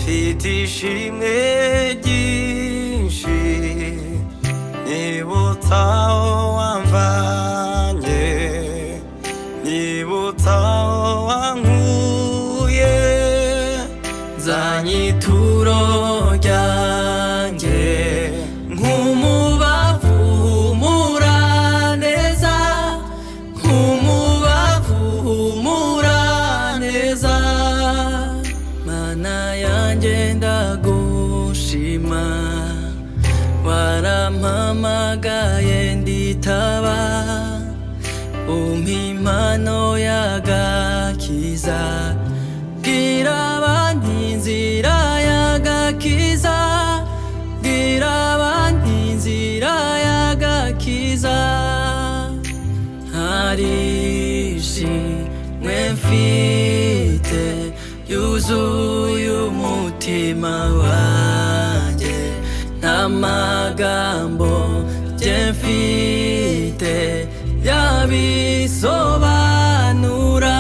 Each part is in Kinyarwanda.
mfite ishimwe ryinshi nibutsa aho wamvanye, nibutsa aho wankuye, nzanye ituro ryanjye nk'umubavu humura neza, nk'umubavu humura neza. Mana yanjye ndagushima, warampamagaye nditaba, umpa impano y'agakiza, bwira abantu inzira y'agakiza, bwira abantu inzira y'agakiza. Hari ishimwe mfite yuzuye umutima wanjye, nta magambo njye mfite yabisobanura,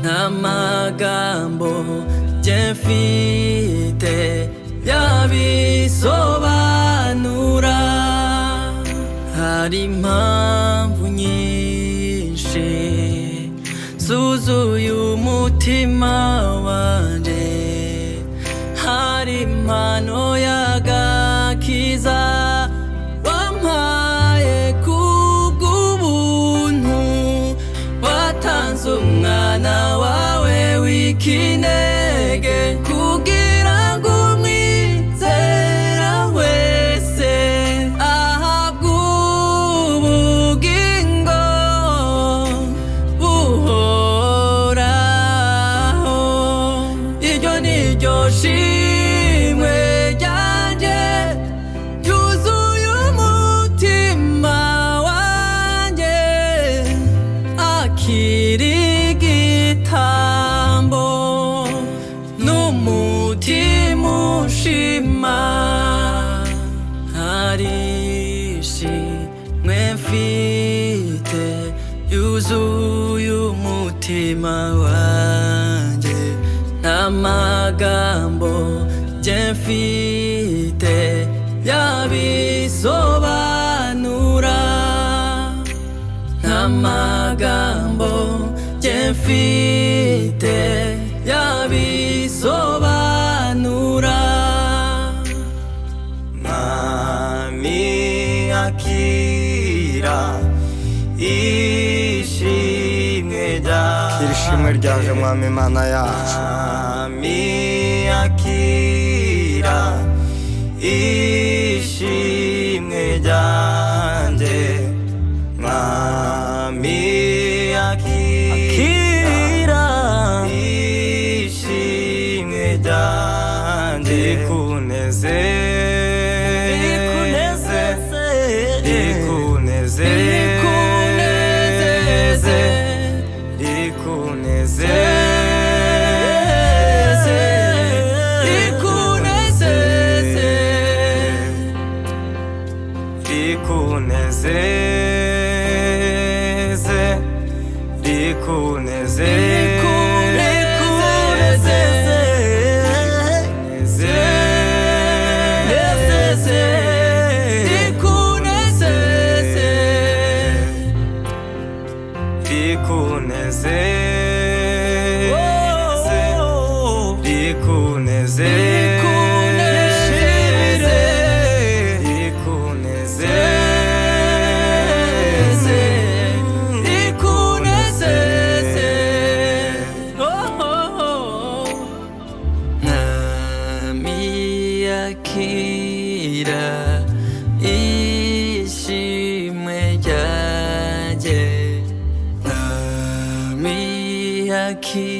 nta magambo njye mfite yabisobanura. Hari impamvu nyinshi zuzuye umutima wanjye, hari impano y'agakiza wampaye kubw'ubuntu, watanze umwana wawe w'ikinege kugira ngo umwizera wese ahabwe ubugingo buhoraho. Iryo ni ryo shimwe ryanjye ryuzuye umutima wanjye, akiri igitambo n'umutima ushima. Hari ishimwe mfite yuzuye umutima wanjye, nta magambo njye mfite yabisobanura, nta magambo njye mfite yabisobanura. Mwami akira ishimwe ryawe, iri shimwe ryaje mwami Mana yacu. Mwami akira ishimwe ryanjye, Mwami akira ishimwe ryanjye. Rikuneze, rikuneze, rikuneze, rikuneze, akira ishimwe ryanjye, Mwami akira